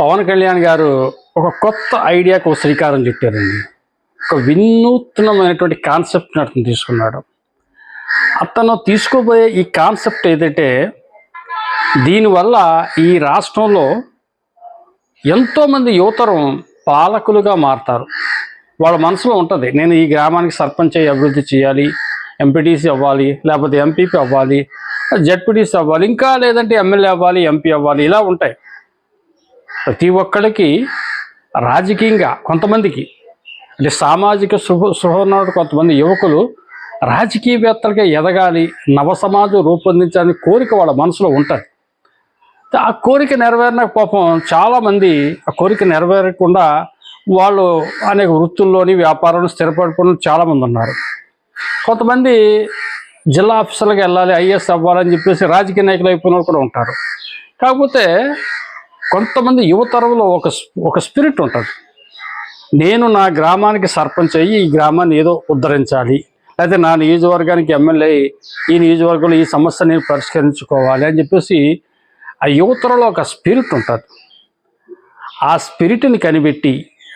పవన్ కళ్యాణ్ గారు ఒక కొత్త ఐడియాకు శ్రీకారం చుట్టారండి. ఒక వినూత్నమైనటువంటి కాన్సెప్ట్ని అతను తీసుకున్నాడు. అతను తీసుకోబోయే ఈ కాన్సెప్ట్ ఏదంటే, దీనివల్ల ఈ రాష్ట్రంలో ఎంతోమంది యువతరం పాలకులుగా మారతారు. వాళ్ళ మనసులో ఉంటుంది, నేను ఈ గ్రామానికి సర్పంచ్ అయ్యి అభివృద్ధి చేయాలి, ఎంపీటీసీ అవ్వాలి, లేకపోతే ఎంపీపీ అవ్వాలి, జెడ్పీటీసీ అవ్వాలి, ఇంకా లేదంటే ఎమ్మెల్యే అవ్వాలి, ఎంపీ అవ్వాలి. ఇలా ఉంటాయి. ప్రతి ఒక్కరికి రాజకీయంగా, కొంతమందికి అంటే సామాజిక సుహృన్నటువంటి కొంతమంది యువకులు రాజకీయవేత్తలుగా ఎదగాలి, నవ సమాజం రూపొందించాలని కోరిక వాళ్ళ మనసులో ఉంటుంది. ఆ కోరిక నెరవేరిన పాపం చాలామంది ఆ కోరిక నెరవేరకుండా వాళ్ళు అనేక వృత్తుల్లోని వ్యాపారంలో స్థిరపడిపోయిన చాలామంది ఉన్నారు. కొంతమంది జిల్లా ఆఫీసర్లకు వెళ్ళాలి, ఐఏఎస్ అవ్వాలని చెప్పేసి రాజకీయ నాయకులు అయిపోయిన వాళ్ళు కూడా ఉంటారు. కాకపోతే కొంతమంది యువతరంలో ఒక స్పిరిట్ ఉంటుంది, నేను నా గ్రామానికి సర్పంచ్ అయ్యి ఈ గ్రామాన్ని ఏదో ఉద్ధరించాలి, లేకపోతే నా నియోజకవర్గానికి ఎమ్మెల్యే ఈ నియోజకవర్గంలో ఈ సమస్య నేను పరిష్కరించుకోవాలి అని చెప్పేసి ఆ యువతరంలో ఒక స్పిరిట్ ఉంటుంది. ఆ స్పిరిట్ని కనిపెట్టి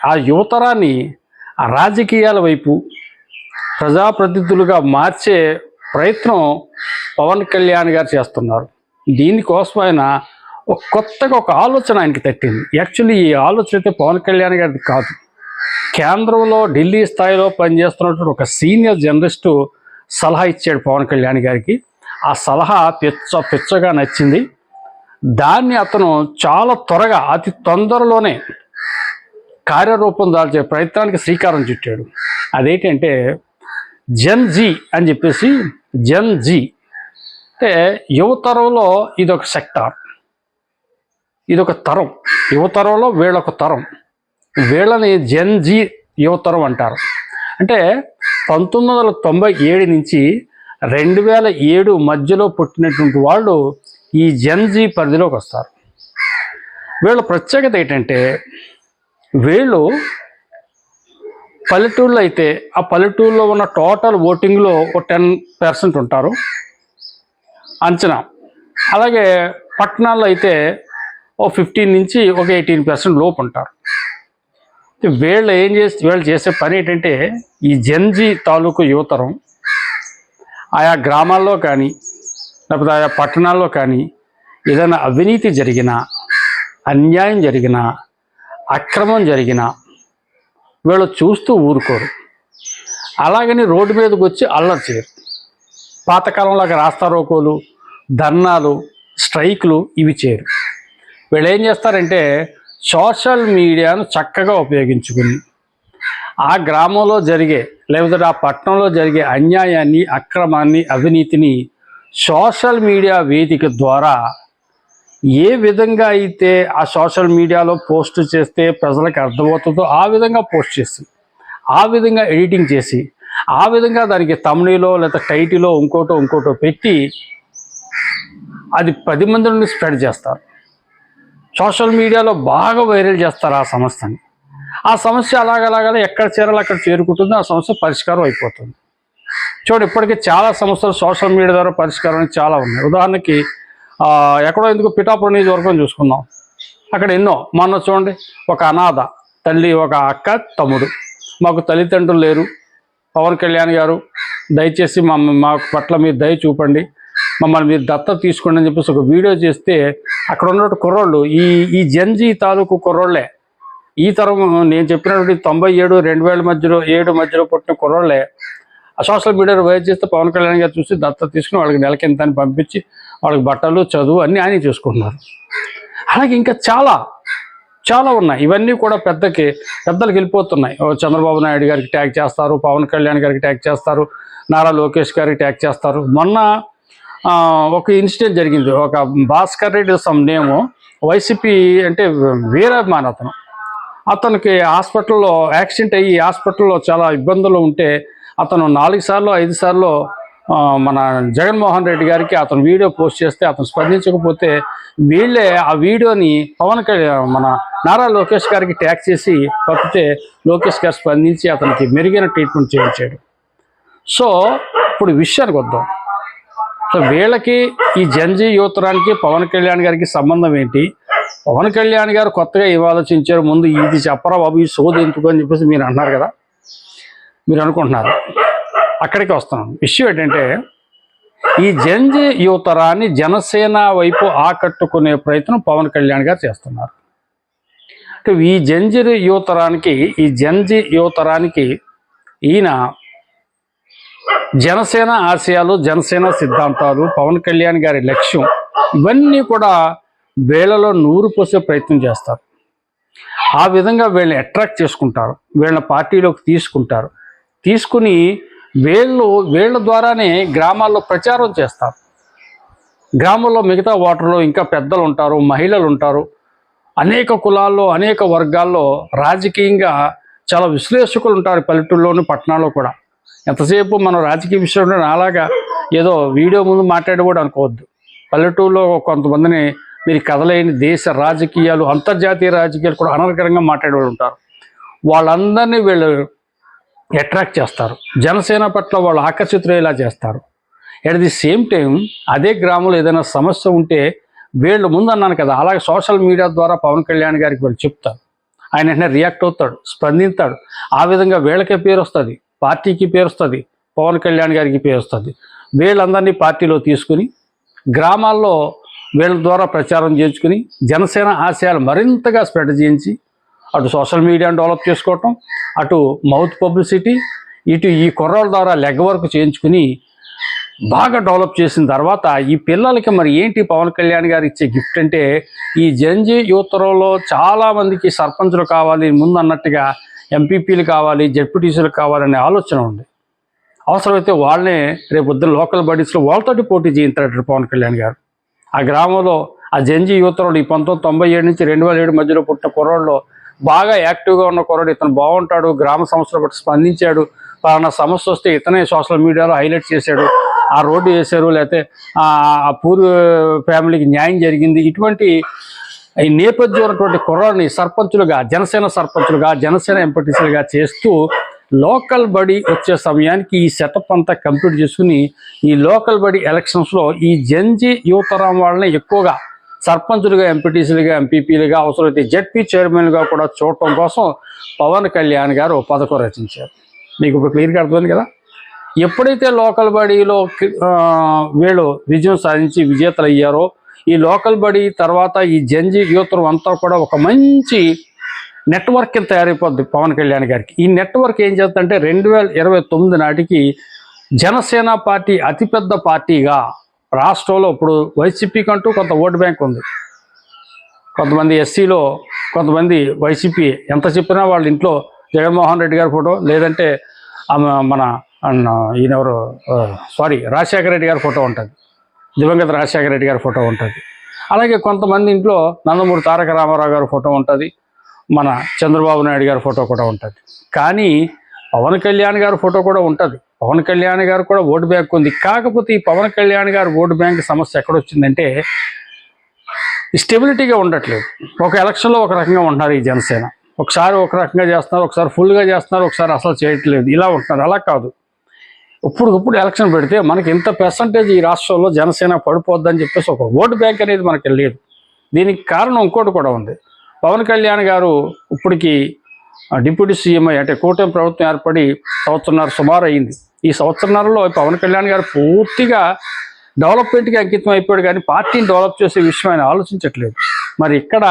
ఆ యువతరాన్ని ఆ రాజకీయాల వైపు ప్రజాప్రతినిధులుగా మార్చే ప్రయత్నం పవన్ కళ్యాణ్ గారు చేస్తున్నారు. దీనికోసం ఆయన కొత్తగా ఒక ఆలోచన ఆయనకి తట్టింది. యాక్చువల్లీ ఈ ఆలోచన అయితే పవన్ కళ్యాణ్ గారిది కాదు, కేంద్రంలో ఢిల్లీ స్థాయిలో పనిచేస్తున్నటువంటి ఒక సీనియర్ జర్నలిస్టు సలహా ఇచ్చాడు పవన్ కళ్యాణ్ గారికి. ఆ సలహా పిచ్చగా నచ్చింది. దాన్ని అతను చాలా త్వరగా, అతి తొందరలోనే కార్యరూపం దాల్చే ప్రయత్నానికి శ్రీకారం చుట్టాడు. అదేంటంటే జెన్ జీ అని చెప్పేసి. జెన్ జీ అంటే యువతరంలో ఇదొక సెక్టార్, ఇదొక తరం. యువతరంలో వీళ్ళొక తరం, వీళ్ళని జెన్ జీ యువతరం అంటారు. అంటే 1997 నుంచి 2007 మధ్యలో పుట్టినటువంటి వాళ్ళు ఈ జెన్ జీ పరిధిలోకి వస్తారు. వీళ్ళ ప్రత్యేకత ఏంటంటే, వీళ్ళు పల్లెటూళ్ళు అయితే ఆ పల్లెటూరులో ఉన్న టోటల్ ఓటింగ్లో ఒక 10% ఉంటారు అంచనా. అలాగే పట్టణాల్లో అయితే ఓ 15 నుంచి ఒక 18% లోపు ఉంటారు. వీళ్ళు చేసే పని ఏంటంటే, ఈ జెన్ జీ తాలూకు యువతరం ఆయా గ్రామాల్లో కానీ లేకపోతే ఆయా పట్టణాల్లో కానీ ఏదైనా అవినీతి జరిగినా, అన్యాయం జరిగినా, అక్రమం జరిగినా వీళ్ళు చూస్తూ ఊరుకోరు. అలాగని రోడ్డు మీదకి వచ్చి అల్లరి చేయరు. పాతకాలంలాగా రాస్తారోకోలు, ధర్నాలు, స్ట్రైకులు ఇవి చేయరు. వీళ్ళు ఏం చేస్తారంటే, సోషల్ మీడియాను చక్కగా ఉపయోగించుకుని ఆ గ్రామంలో జరిగే లేకపోతే ఆ పట్టణంలో జరిగే అన్యాయాన్ని, అక్రమాన్ని, అవినీతిని సోషల్ మీడియా వేదిక ద్వారా ఏ విధంగా అయితే ఆ సోషల్ మీడియాలో పోస్ట్ చేస్తే ప్రజలకు అర్థమవుతుందో ఆ విధంగా పోస్ట్ చేసి, ఆ విధంగా ఎడిటింగ్ చేసి, ఆ విధంగా దానికి తమ్నెయిలో లేదా టైటిలో ఇంకోటో పెట్టి అది 10 మంది నుండి స్ప్రెడ్ చేస్తారు. సోషల్ మీడియాలో బాగా వైరల్ చేస్తారు ఆ సమస్యని. ఆ సమస్య అలాగ ఎక్కడ చేరాలో అక్కడ చేరుకుంటుందో ఆ సమస్య పరిష్కారం అయిపోతుంది. చూడండి, ఇప్పటికీ చాలా సమస్యలు సోషల్ మీడియా ద్వారా పరిష్కారం చాలా ఉన్నాయి. ఉదాహరణకి ఎక్కడో ఎందుకు పిఠాపురం నియోజకవర్గం చూసుకుందాం. అక్కడ ఎన్నో, మొన్న చూడండి, ఒక అనాథ తల్లి, ఒక అక్క, తమ్ముడు, మాకు తల్లిదండ్రులు లేరు, పవన్ కళ్యాణ్ గారు దయచేసి మా పట్ల మీరు దయ చూపండి, మమ్మల్ని మీరు దత్తత తీసుకోండి అని చెప్పేసి ఒక వీడియో చేస్తే అక్కడ ఉన్నటువంటి కుర్రోళ్ళు ఈ జెన్ జీ తాలూకు కుర్రోళ్ళే. ఈ తరం నేను చెప్పినటువంటి 97, 2007 మధ్యలో పుట్టిన కుర్రోళ్ళే ఆ సోషల్ మీడియాలో వైర్ చేస్తే పవన్ కళ్యాణ్ గారు చూసి దత్తత తీసుకుని వాళ్ళకి నెలకి ఎంత అని పంపించి వాళ్ళకి బట్టలు, చదువు అన్నీ ఆయన చూసుకుంటున్నారు. అలాగే ఇంకా చాలా ఉన్నాయి. ఇవన్నీ కూడా పెద్దలకు వెళ్ళిపోతున్నాయి. చంద్రబాబు నాయుడు గారికి ట్యాగ్ చేస్తారు, పవన్ కళ్యాణ్ గారికి ట్యాగ్ చేస్తారు, నారా లోకేష్ గారికి ట్యాగ్ చేస్తారు. మొన్న ఒక ఇన్సిడెంట్ జరిగింది. ఒక భాస్కర్ రెడ్డి సమ్ నేము, వైసీపీ అంటే వీరాభిమాని అతనికి హాస్పిటల్లో యాక్సిడెంట్ అయ్యి హాస్పిటల్లో చాలా ఇబ్బందులు ఉంటే అతను 4 సార్లు 5 సార్లు మన జగన్మోహన్ రెడ్డి గారికి అతను వీడియో పోస్ట్ చేస్తే అతను స్పందించకపోతే వీళ్ళే ఆ వీడియోని మన నారా లోకేష్ గారికి ట్యాగ్ చేసి పంపితే లోకేష్ గారు స్పందించి అతనికి మెరుగైన ట్రీట్మెంట్ చేయించాడు. సో ఇప్పుడు విషయానికి వద్దాం. సో వీళ్ళకి, ఈ జెన్ జీ యువతరానికి పవన్ కళ్యాణ్ గారికి సంబంధం ఏంటి? పవన్ కళ్యాణ్ గారు కొత్తగా ఏం ఆలోచించారు, ముందు ఇది చెప్పరా బాబు, ఈ సోది ఎందుకు అని చెప్పేసి మీరు అన్నారు కదా, మీరు అనుకుంటున్నారు. అక్కడికి వస్తున్నాం. ఇష్యూ ఏంటంటే ఈ జంజి యువతరాన్ని జనసేన వైపు ఆకట్టుకునే ప్రయత్నం పవన్ కళ్యాణ్ గారు చేస్తున్నారు. అంటే ఈ జంజి యువతరానికి ఈయన జనసేన ఆశయాలు, జనసేన సిద్ధాంతాలు, పవన్ కళ్యాణ్ గారి లక్ష్యం ఇవన్నీ కూడా వీళ్ళలో నూరు పోసే ప్రయత్నం చేస్తారు. ఆ విధంగా వీళ్ళని అట్రాక్ట్ చేసుకుంటారు, వీళ్ళని పార్టీలోకి తీసుకుని వీళ్ళ ద్వారానే గ్రామాల్లో ప్రచారం చేస్తారు. గ్రామంలో మిగతా ఓటర్లు ఇంకా పెద్దలు ఉంటారు, మహిళలు ఉంటారు, అనేక కులాల్లో అనేక వర్గాల్లో రాజకీయంగా చాలా విశ్లేషకులు ఉంటారు పల్లెటూరులోని పట్టణాల్లో కూడా. ఎంతసేపు మనం రాజకీయ విషయంలో అలాగా ఏదో వీడియో ముందు మాట్లాడకూడదు అనుకోవద్దు. పల్లెటూరులో కొంతమందిని మీరు కదలేని దేశ రాజకీయాలు, అంతర్జాతీయ రాజకీయాలు కూడా అనర్గళంగా మాట్లాడే ఉంటారు. వాళ్ళందరినీ వీళ్ళు అట్రాక్ట్ చేస్తారు, జనసేన పట్ల వాళ్ళు ఆకర్షితులయ్యేలా చేస్తారు. ఎట్ ది సేమ్ టైం అదే గ్రామంలో ఏదైనా సమస్య ఉంటే వీళ్ళు ముందు అన్నాను కదా, అలాగే సోషల్ మీడియా ద్వారా పవన్ కళ్యాణ్ గారికి వీళ్ళు చెప్తారు. ఆయన వెంటనే రియాక్ట్ అవుతాడు, స్పందిస్తాడు. ఆ విధంగా వీళ్ళకే పేరు వస్తుంది, పార్టీకి పేరు వస్తుంది, పవన్ కళ్యాణ్ గారికి పేరు వస్తుంది. వీళ్ళందరినీ పార్టీలో తీసుకుని గ్రామాల్లో వీళ్ళ ద్వారా ప్రచారం చేయించుకుని జనసేన ఆశయాలు మరింతగా స్ప్రెడ్ చేయించి అటు సోషల్ మీడియాను డెవలప్ చేసుకోవటం, అటు మౌత్ పబ్లిసిటీ, ఇటు ఈ కుర్రాళ్ళ ద్వారా లెగ్ వర్క్ చేయించుకుని బాగా డెవలప్ చేసిన తర్వాత ఈ పిల్లలకి మరి ఏంటి పవన్ కళ్యాణ్ గారు ఇచ్చే గిఫ్ట్ అంటే, ఈ జంజి యువతరంలో చాలామందికి సర్పంచులు కావాలి, ముందు అన్నట్టుగా ఎంపీపీలు కావాలి, జెడ్పీటీసీలు కావాలనే ఆలోచన ఉంది. అవసరమైతే వాళ్ళనే రేపు లోకల్ బాడీస్లో వాళ్ళతోటి పోటీ చేయించాడు పవన్ కళ్యాణ్ గారు. ఆ గ్రామంలో ఆ జంజి యువతరంలో ఈ 1997 నుంచి 2007 మధ్యలో పుట్టిన కుర్రాళ్ళు బాగా యాక్టివ్గా ఉన్న కుర్రాడు, ఇతను బాగుంటాడు, గ్రామ సమస్యల బట్టి స్పందించాడు, పలానా సమస్య వస్తే ఇతనే సోషల్ మీడియాలో హైలైట్ చేశాడు, ఆ రోడ్డు వేశారు, లేకపోతే ఆ పూర్ ఫ్యామిలీకి న్యాయం జరిగింది, ఇటువంటి ఈ నేపథ్యం ఉన్నటువంటి కుర్రాడిని సర్పంచులుగా, జనసేన ఎంపీటీసీలుగా చేస్తూ లోకల్ బడి వచ్చే సమయానికి ఈ సెటప్ అంతా కంప్లీట్ చేసుకుని ఈ లోకల్ బడి ఎలక్షన్స్లో ఈ జంజి యువతరం వాళ్ళని ఎక్కువగా సర్పంచులుగా, ఎంపీటీసీలుగా, ఎంపీపీలుగా, అవసరమైతే జెడ్పీ చైర్మన్గా కూడా చూడటం కోసం పవన్ కళ్యాణ్ గారు పథకం రచించారు. మీకు ఇప్పుడు క్లియర్గా అర్థమైంది కదా. ఎప్పుడైతే లోకల్ బడిలో వీళ్ళు విజయం సాధించి విజేతలు అయ్యారో, ఈ లోకల్ బడి తర్వాత ఈ జంజి యువతరం అంతా కూడా ఒక మంచి నెట్వర్క్ కింద తయారైపోద్ది పవన్ కళ్యాణ్ గారికి. ఈ నెట్వర్క్ ఏం చేస్తుందంటే 2029 నాటికి జనసేన పార్టీ అతిపెద్ద పార్టీగా రాష్ట్రంలో, ఇప్పుడు వైసీపీకి అంటూ కొంత ఓటు బ్యాంక్ ఉంది, కొంతమంది ఎస్సీలో, కొంతమంది వైసీపీ ఎంత చెప్పినా వాళ్ళ ఇంట్లో జగన్మోహన్ రెడ్డి గారి ఫోటో, లేదంటే మన ఈయనెవరు రాజశేఖర రెడ్డి గారి ఫోటో ఉంటుంది, దివంగత రాజశేఖర రెడ్డి గారి ఫోటో ఉంటుంది. అలాగే కొంతమంది ఇంట్లో నందమూరి తారక రామారావు గారి ఫోటో ఉంటుంది, మన చంద్రబాబు నాయుడు గారి ఫోటో కూడా ఉంటుంది. కానీ పవన్ కళ్యాణ్ గారి ఫోటో కూడా ఉంటుంది, పవన్ కళ్యాణ్ గారు కూడా ఓటు బ్యాంక్ ఉంది. కాకపోతే ఈ పవన్ కళ్యాణ్ గారు ఓటు బ్యాంక్ సమస్య ఎక్కడొచ్చిందంటే స్టెబిలిటీగా ఉండట్లేదు. ఒక ఎలక్షన్లో ఒక రకంగా ఉంటున్నారు ఈ జనసేన, ఒకసారి ఒక రకంగా చేస్తున్నారు, ఒకసారి ఫుల్గా చేస్తున్నారు, ఒకసారి అసలు చేయట్లేదు, ఇలా ఉంటున్నారు. అలా కాదు, ఇప్పుడు ఎలక్షన్ పెడితే మనకి ఇంత పర్సంటేజ్ ఈ రాష్ట్రంలో జనసేన పడిపోద్దని చెప్పేసి ఒక ఓటు బ్యాంక్ అనేది మనకి లేదు. దీనికి కారణం ఇంకోటి కూడా ఉంది. పవన్ కళ్యాణ్ గారు ఇప్పటికి డిప్యూటీ సీఎం అంటే కూటమి ప్రభుత్వం ఏర్పడి సంవత్సరన్నర సుమారు అయింది. ఈ సంవత్సరన్నరలో పవన్ కళ్యాణ్ గారు పూర్తిగా డెవలప్మెంట్కి అంకితం అయిపోయాడు, కానీ పార్టీని డెవలప్ చేసే విషయం ఆయన ఆలోచించట్లేదు. మరి ఇక్కడ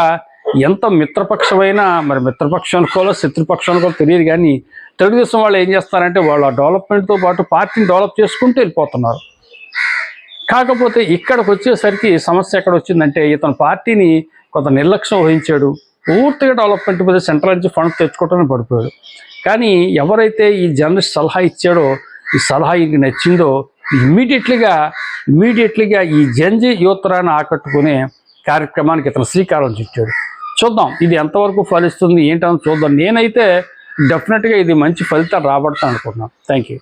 ఎంత మిత్రపక్షమైనా, మరి మిత్రపక్షం అనుకోవాలో శత్రుపక్షం అనుకోవాలో తెలియదు, కానీ తెలుగుదేశం వాళ్ళు ఏం చేస్తారంటే వాళ్ళ డెవలప్మెంట్తో పాటు పార్టీని డెవలప్ చేసుకుంటూ వెళ్ళిపోతున్నారు. కాకపోతే ఇక్కడికి వచ్చేసరికి సమస్య ఎక్కడ వచ్చిందంటే, ఇతను పార్టీని కొంత నిర్లక్ష్యం వహించాడు, పూర్తిగా డెవలప్మెంట్ మీద సెంట్రల్ నుంచి ఫండ్స్ తెచ్చుకోవడానికి పడిపోయాడు. కానీ ఎవరైతే ఈ జర్నలిస్ట్ సలహా ఇచ్చాడో, ఈ సలహా ఇంటికి నచ్చిందో, ఇమ్మీడియట్లీగా ఈ జంజి యువతరాన్ని ఆకట్టుకునే కార్యక్రమానికి ఇతను శ్రీకారం చుట్టాడు. చూద్దాం ఇది ఎంతవరకు ఫలిస్తుంది ఏంటని చూద్దాం. నేనైతే డెఫినెట్గా ఇది మంచి ఫలితాలు రాబడతాను అనుకుంటున్నాను. Thank you.